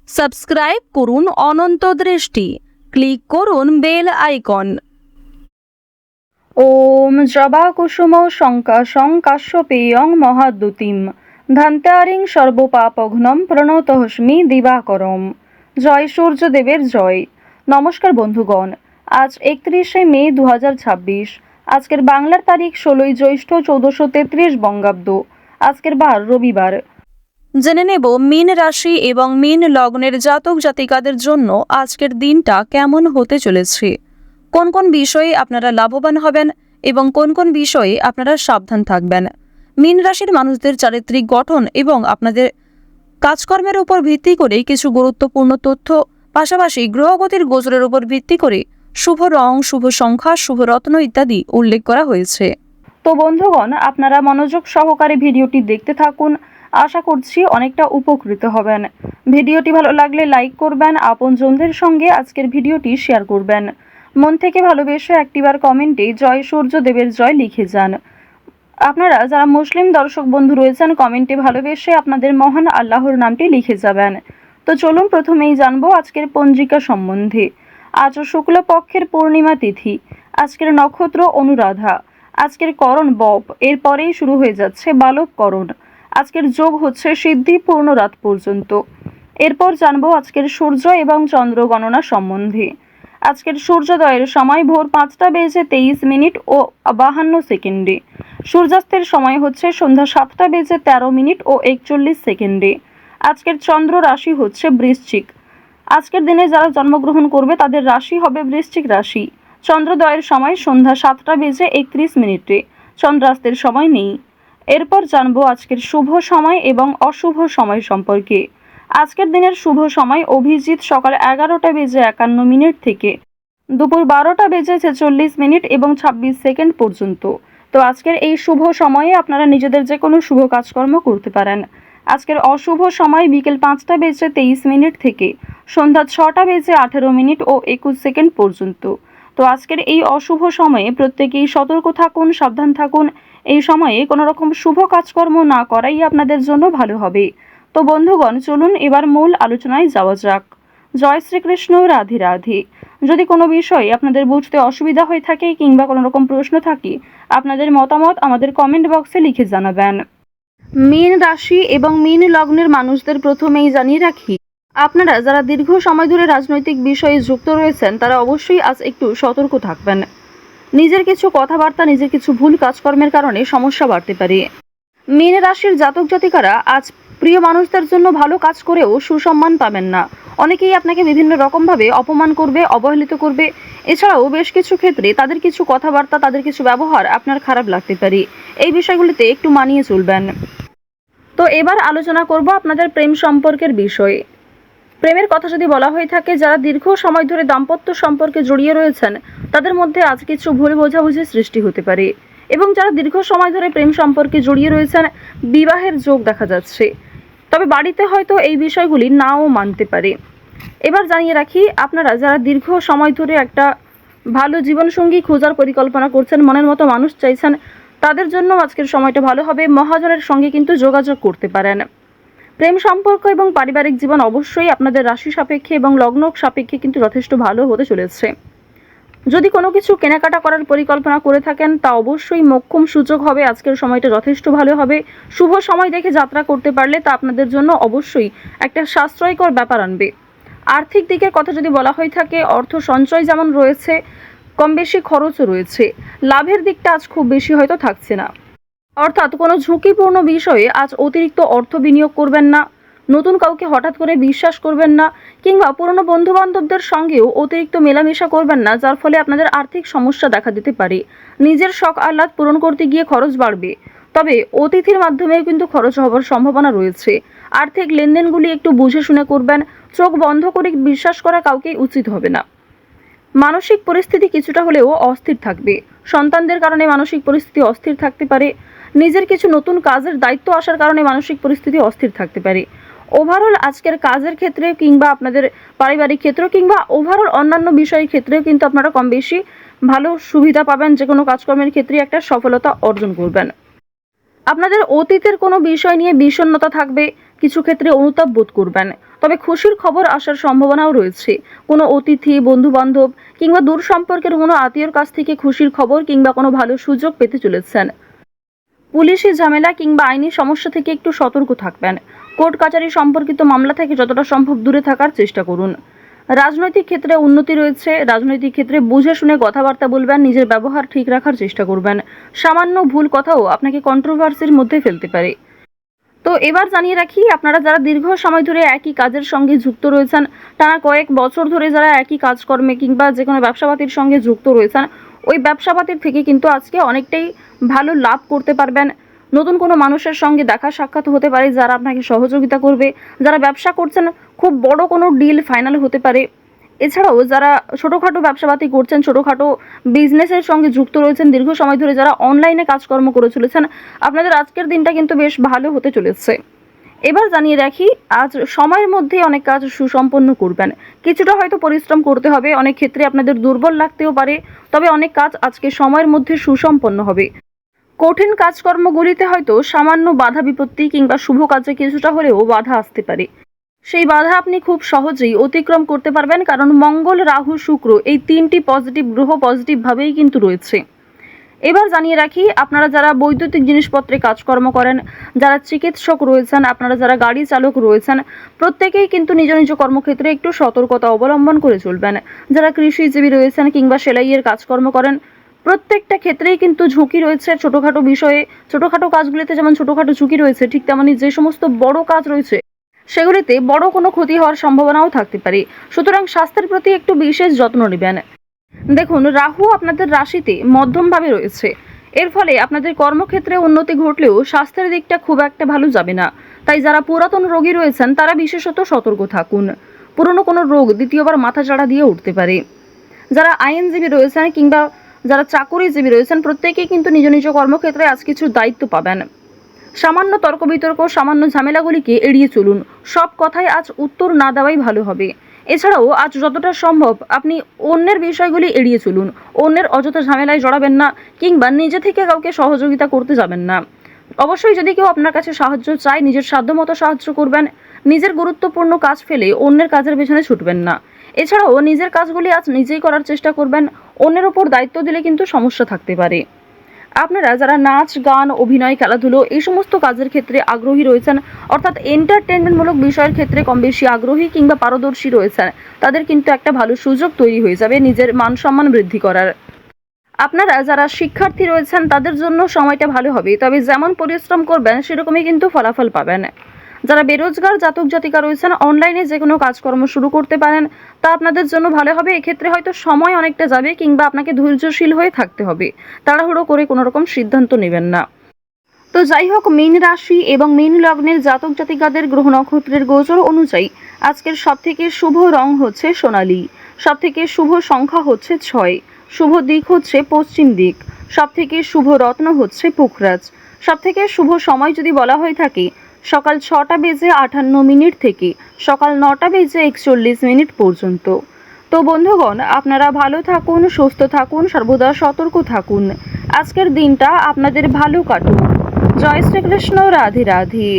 Subscribe করুন অনন্ত দৃষ্টি, click করুন বেল আইকন। ওম জবা কুসুম শঙ্কাশং কাশ্যপেয়ং মহাদ্যুতিম ধান্তারিং সর্বপাপঘ্নম প্রণতহস্মি দিবাকরম। জয় সূর্যদেবের জয়। নমস্কার বন্ধুগণ, আজ 31শে মে 2026। আজকের বাংলার তারিখ 16ই জ্যৈষ্ঠ 1433 বঙ্গাব্দ। আজকের বার রবিবার। জেনে নেব মীন রাশি এবং মীন লগ্নের জাতক জাতিকাদের জন্য আজকের দিনটা কেমন হতে চলেছে, কোন কোন বিষয়ে আপনারা লাভবান হবেন এবং কোন কোন বিষয়ে আপনারা সাবধান থাকবেন। মীন রাশির মানুষদের চারিত্রিক গঠন এবং আপনাদের কাজকর্মের উপর ভিত্তি করে কিছু গুরুত্বপূর্ণ তথ্য, পাশাপাশি গ্রহগতির গোচরের উপর ভিত্তি করে শুভ রং, শুভ সংখ্যা, শুভ রত্ন ইত্যাদি উল্লেখ করা হয়েছে। তো বন্ধুগণ, আপনারা মনোযোগ সহকারে ভিডিওটি দেখতে থাকুন। আশা করছি অনেকটা উপকৃত হবেন। ভিডিওটি ভালো লাগলে লাইক করবেন, আপনজনদের সঙ্গে আজকের ভিডিওটি শেয়ার করবেন। মন থেকে ভালোবেসে একটিবার কমেন্টে জয় সূর্যদেবের জয় লিখে যান। আপনারা যারা মুসলিম দর্শক বন্ধু রয়েছেন, কমেন্টে ভালোবেসে আপনাদের মহান আল্লাহর নামটি লিখে যাবেন। তো চলুন প্রথমেই জানবো আজকের পঞ্জিকা সম্বন্ধে। আজ শুক্লপক্ষের পূর্ণিমা তিথি। আজকের নক্ষত্র অনুরাধা। আজকের করণ বপ, এরপরেই শুরু হয়ে যাচ্ছে বালক করণ। আজকের যোগ হচ্ছে সিদ্ধি পূর্ণ রাত পর্যন্ত। এরপর জানবো আজকের সূর্য এবং চন্দ্র গণনা সম্বন্ধে। আজকের সূর্যোদয়ের সময় ভোর 5টা বেজে 23 মিনিট ও 52 সেকেন্ডে। সূর্যাস্তের সময় হচ্ছে সন্ধ্যা 7টা বেজে 13 মিনিট ও 41 সেকেন্ডে। আজকের চন্দ্র রাশি হচ্ছে বৃশ্চিক। আজকের দিনে যারা জন্মগ্রহণ করবে তাদের রাশি হবে বৃশ্চিক রাশি। চন্দ্রোদয়ের সময় সন্ধ্যা 7টা বেজে 31 মিনিটে। চন্দ্রাস্তের সময় নেই। এরপর জানবো আজকের শুভ সময় এবং অশুভ সময় সম্পর্কে। আজকের দিনের শুভ সময় অভিজিৎ সকাল 11টা বেজে 51 মিনিট থেকে দুপুর 12টা বেজে 46 মিনিট এবং 26 সেকেন্ড পর্যন্ত। তো আজকের এই শুভ সময়ে আপনারা নিজেদের যে কোনো শুভ কাজকর্ম করতে পারেন। আজকের অশুভ সময় বিকেল 5টা বেজে 23 মিনিট থেকে সন্ধ্যা 6টা বেজে 18 মিনিট ও 21 সেকেন্ড পর্যন্ত। তো আজকের এই অশুভ সময়ে প্রত্যেকেই সতর্ক থাকুন, সাবধান থাকুন। এই সময়ে কোনো রকম শুভ কাজকর্ম না করাই আপনাদের জন্য ভালো হবে। তো বন্ধুগণ, চলুন এবার মূল আলোচনায় যাওয়া যাক। জয় শ্রীকৃষ্ণ, রাধে রাধে। যদি কোনো বিষয়ে আপনাদের বুঝতে অসুবিধা হয়ে থাকে কিংবা কোনো রকম প্রশ্ন থাকে, আপনাদের মতামত আমাদের কমেন্ট বক্সে লিখে জানাবেন। মীন রাশি এবং মীন লগ্নের মানুষদের প্রথমেই জানিয়ে রাখি, আপনারা যারা দীর্ঘ সময় ধরে রাজনৈতিক বিষয়ে যুক্ত রয়েছেন তারা অবশ্যই আজ একটু সতর্ক থাকবেন। নিজের কিছু কথাবার্তা, নিজের কিছু ভুল কাজকর্মের কারণে সমস্যা বাড়তে পারে। মীন রাশির জাতক জাতিকারা আজ প্রিয় মানুষদের জন্য ভালো কাজ করেও সুসম্মান পাবেন না। অনেকেই আপনাকে বিভিন্ন রকমভাবে অপমান করবে, অবহেলিত করবে। এছাড়াও বেশ কিছু ক্ষেত্রে তাদের কিছু কথাবার্তা, তাদের কিছু ব্যবহার আপনার খারাপ লাগতে পারে। এই বিষয়গুলিতে একটু মানিয়ে চলবেন। তো এবার আলোচনা করব আপনাদের প্রেম সম্পর্কের বিষয়ে। প্রেমের কথা যদি বলা হয়ে থাকে, যারা দীর্ঘ সময় ধরে দাম্পত্য সম্পর্কে জড়িয়ে রয়েছেন তাদের মধ্যে আজ কিছু ভুল বোঝাবুঝির সৃষ্টি হতে পারে। এবং যারা দীর্ঘ সময় ধরে প্রেম সম্পর্কে জড়িয়ে রয়েছেন, বিবাহের যোগ দেখা যাচ্ছে। তবে বাড়িতে হয়তো এই বিষয়গুলি নাও মানতে পারে। এবার জানিয়ে রাখি, আপনারা যারা দীর্ঘ সময় ধরে একটা ভালো জীবনসঙ্গী খোঁজার পরিকল্পনা করছেন, মনের মতো মানুষ চাইছেন, তাদের জন্য আজকের সময়টা ভালো হবে। মহাজনের সঙ্গে কিন্তু যোগাযোগ করতে পারেন। প্রেম সম্পর্ক এবং পারিবারিক জীবন অবশ্যই আপনাদের রাশি সাপেক্ষে এবং লগ্ন সাপেক্ষে কিন্তু যথেষ্ট ভালো হতে চলেছে। যদি কোনো কিছু কেনাকাটা করার পরিকল্পনা করে থাকেন, তা অবশ্যই মোক্ষম সুযোগ হবে। আজকের সময়টা যথেষ্ট ভালো হবে। শুভ সময় দেখে যাত্রা করতে পারলে তা আপনাদের জন্য অবশ্যই একটা সাশ্রয়কর ব্যাপার আনবে। আর্থিক দিকের কথা যদি বলা হয়ে থাকে, অর্থ সঞ্চয় যেমন রয়েছে, কম বেশি খরচও রয়েছে। লাভের দিকটা আজ খুব বেশি হয়তো থাকছে না। অর্থাৎ কোনো ঝুঁকিপূর্ণ বিষয়ে আজ অতিরিক্ত অর্থ বিনিয়োগ করবেন না। নতুন কাউকে হঠাৎ করে বিশ্বাস করবেন না, কিংবা পুরনো বন্ধুবান্ধবদের সঙ্গেও অতিরিক্ত মেলামেশা করবেন না, যার ফলে আপনাদের আর্থিক সমস্যা দেখা দিতে পারে। নিজের শখ আহ্লাদ পূরণ করতে গিয়ে খরচ বাড়বে। তবে অতিথির মাধ্যমেও কিন্তু খরচ হওয়ার সম্ভাবনা রয়েছে। আর্থিক লেনদেনগুলি একটু বুঝে শুনে করবেন। চোখ বন্ধ করে বিশ্বাস করা কাউকেই উচিত হবে না। মানসিক পরিস্থিতি কিছুটা হলেও অস্থির থাকবে। সন্তানদের কারণে মানসিক পরিস্থিতি অস্থির থাকতে পারে। নিজের কিছু নতুন কাজের দায়িত্ব আসার কারণে মানসিক পরিস্থিতি অস্থির থাকতে পারে। ওভারঅল আজকের কাজের ক্ষেত্রে কিংবা আপনাদের পারিবারিক ক্ষেত্র কিংবা ওভারঅল অন্যান্য বিষয়ের ক্ষেত্রেও কিন্তু আপনারা কম বেশি ভালো সুবিধা পাবেন। যে কোনো কাজকর্মের ক্ষেত্রে একটা সফলতা অর্জন করবেন। আপনাদের অতীতের কোনো বিষয় নিয়ে বিষণ্ণতা থাকবে, কিছু ক্ষেত্রে অনুতাপ বোধ করবেন। তবে খুশির খবর আসার সম্ভাবনাও রয়েছে। কোনো অতিথি, বন্ধু-বান্ধব কিংবা দূর সম্পর্কের কোনো আত্মীয়র কাছ থেকে খুশির খবর কিংবা কোনো ভালো সুযোগ পেতে চলেছেন। পুলিশি ঝামেলা কিংবা আইনি সমস্যা থেকে একটু সতর্ক থাকবেন। কোর্ট কাচারি সম্পর্কিত মামলা থেকে যতটা সম্ভব দূরে থাকার চেষ্টা করুন। রাজনৈতিক ক্ষেত্রে উন্নতি রয়েছে। রাজনৈতিক ক্ষেত্রে বুঝে শুনে কথাবার্তা বলবেন, নিজের ব্যবহার ঠিক রাখার চেষ্টা করবেন। সামান্য ভুল কথাও আপনাকে কন্ট্রোভার্সির মধ্যে ফেলতে পারে। তো এবার জানিয়ে রাখি, আপনারা যারা দীর্ঘ সময় ধরে একই কাজের সঙ্গে যুক্ত রয়েছেন, টানা কয়েক বছর ধরে যারা একই কাজকর্মে কিংবা যে কোনো ব্যবসাপাতির সঙ্গে যুক্ত রয়েছেন, ওই ব্যবসাপাতির থেকে কিন্তু আজকে অনেকটাই ভালো লাভ করতে পারবেন। নতুন কোনো মানুষের সঙ্গে দেখা সাক্ষাৎ হতে পারে যারা আপনাকে সহযোগিতা করবে। যারা ব্যবসা করছেন, খুব বড় কোনো ডিল ফাইনাল হতে পারে। এছাড়াও যারা ছোটোখাটো ব্যবসাপাতি করছেন, ছোটোখাটো বিজনেসের সঙ্গে যুক্ত রয়েছেন, দীর্ঘ সময় ধরে যারা অনলাইনে কাজকর্ম করে চলেছেন, আপনাদের আজকের দিনটা কিন্তু বেশ ভালো হতে চলেছে। এবার জানিয়ে রাখি, আজ সময়ের মধ্যে অনেক কাজ সুসম্পন্ন করবেন। কিছুটা হয়তো পরিশ্রম করতে হবে, অনেক ক্ষেত্রে আপনাদের দুর্বল লাগতেও পারে, তবে অনেক কাজ আজকে সময়ের মধ্যে সুসম্পন্ন হবে। কঠিন কাজকর্মগুলিতে হয়তো সামান্য বাধা বিপত্তি কিংবা শুভ কাজে কিছুটা হলেও বাধা আসতে পারে। সেই বাধা আপনি খুব সহজেই অতিক্রম করতে পারবেন, কারণ মঙ্গল, রাহু, শুক্র এই তিনটি পজিটিভ গ্রহ পজিটিভভাবেই কিন্তু রয়েছে। এবার জানিয়ে রাখি, আপনারা যারা বৈদ্যুতিক জিনিসপত্রে কাজকর্ম করেন, যারা চিকিৎসক রয়েছেন, আপনারা যারা গাড়ি চালক রয়েছেন, প্রত্যেকেই কিন্তু নিজ নিজ কর্মক্ষেত্রে একটু সতর্কতা অবলম্বন করে চলবেন। যারা কৃষিজীবী রয়েছেন কিংবা সেলাইয়ের কাজকর্ম করেন, প্রত্যেকটা ক্ষেত্রেই কিন্তু ঝুঁকি রয়েছে। ছোটোখাটো বিষয়ে, ছোটোখাটো কাজগুলিতে যেমন ছোটোখাটো ঝুঁকি রয়েছে, ঠিক তেমনই যে সমস্ত বড় কাজ রয়েছে সেগুলিতে বড় কোনো ক্ষতি হওয়ার সম্ভাবনাও থাকতে পারে। সুতরাং স্বাস্থ্যের প্রতি একটু বিশেষ যত্ন নেবেন। দেখুন, রাহু আপনাদের রাশিতে মধ্যমভাবে রয়েছে। এর ফলে আপনাদের কর্মক্ষেত্রে উন্নতি ঘটলেও স্বাস্থ্যের দিকটা খুব একটা ভালো যাবে না। তাই যারা পুরাতন রোগী রয়েছেন তারা বিশেষত সতর্ক থাকুন। পুরনো কোনো রোগ দ্বিতীয়বার মাথাচাড়া দিয়ে উঠতে পারে। যারা আইনজীবী রয়েছেন কিংবা যারা চাকুরিজীবী রয়েছেন, প্রত্যেকেই কিন্তু নিজ নিজ কর্মক্ষেত্রে আজ কিছু দায়িত্ব পাবেন। সামান্য তর্ক বিতর্ক, সামান্য ঝামেলাগুলিকে এড়িয়ে চলুন। সব কথায় আজ উত্তর না দেওয়াই ভালো হবে। এছাড়াও আজ যতটা সম্ভব আপনি অন্যের বিষয়গুলি এড়িয়ে চলুন। অন্যের অযথা ঝামেলায় জড়াবেন না কিংবা নিজে থেকে কাউকে সহযোগিতা করতে যাবেন না। অবশ্যই যদি কেউ আপনার কাছে সাহায্য চায়, নিজের সাধ্যমতো সাহায্য করবেন। নিজের গুরুত্বপূর্ণ কাজ ফেলে অন্যের কাজের পেছনে ছুটবেন না। এছাড়াও নিজের কাজগুলি আজ নিজেই করার চেষ্টা করবেন। অন্যের ওপর দায়িত্ব দিলে কিন্তু সমস্যা থাকতে পারে। আপনারা যারা নাচ, গান, অভিনয়, খেলাধুলো এই সমস্ত কাজের ক্ষেত্রে আগ্রহী রয়েছেন, অর্থাৎ এন্টারটেনমেন্টমূলক বিষয়ের ক্ষেত্রে কম বেশি আগ্রহী কিংবা পারদর্শী রয়েছেন, তাদের কিন্তু একটা ভালো সুযোগ তৈরি হয়ে যাবে নিজের মান সম্মান বৃদ্ধি করার। আপনারা যারা শিক্ষার্থী রয়েছেন তাদের জন্য সময়টা ভালো হবে, তবে যেমন পরিশ্রম করবেন সেরকমই কিন্তু ফলাফল পাবেন। যারা বেরোজগার জাতক জাতিকা রয়েছেন, অনলাইনে যে কোনো কাজকর্ম শুরু করতে পারেন, তা আপনাদের জন্য ভালো হবে। এক্ষেত্রে হয়তো সময় অনেকটা যাবে কিংবা আপনাকে ধৈর্যশীল হয়ে থাকতে হবে। তাড়াহুড়ো করে কোনো রকম সিদ্ধান্ত নেবেন না। তো যাই হোক, মীন রাশি এবং মীন লগ্নের জাতক জাতিকাদের গ্রহ নক্ষত্রের গোচর অনুযায়ী আজকের সবথেকে শুভ রং হচ্ছে সোনালী, সবথেকে শুভ সংখ্যা হচ্ছে 6, শুভ দিক হচ্ছে পশ্চিম দিক, সবথেকে শুভ রত্ন হচ্ছে পুখরাজ, সবথেকে শুভ সময় যদি বলা হয়ে থাকে সকাল 6:58 থেকে সকাল 9:41 পর্যন্ত। তো বন্ধুগণ, আপনারা ভালো থাকুন, সুস্থ থাকুন, সর্বদা সতর্ক থাকুন। আজকের দিনটা আপনাদের ভালো কাটুক। জয় শ্রীকৃষ্ণ। রাধে রাধে।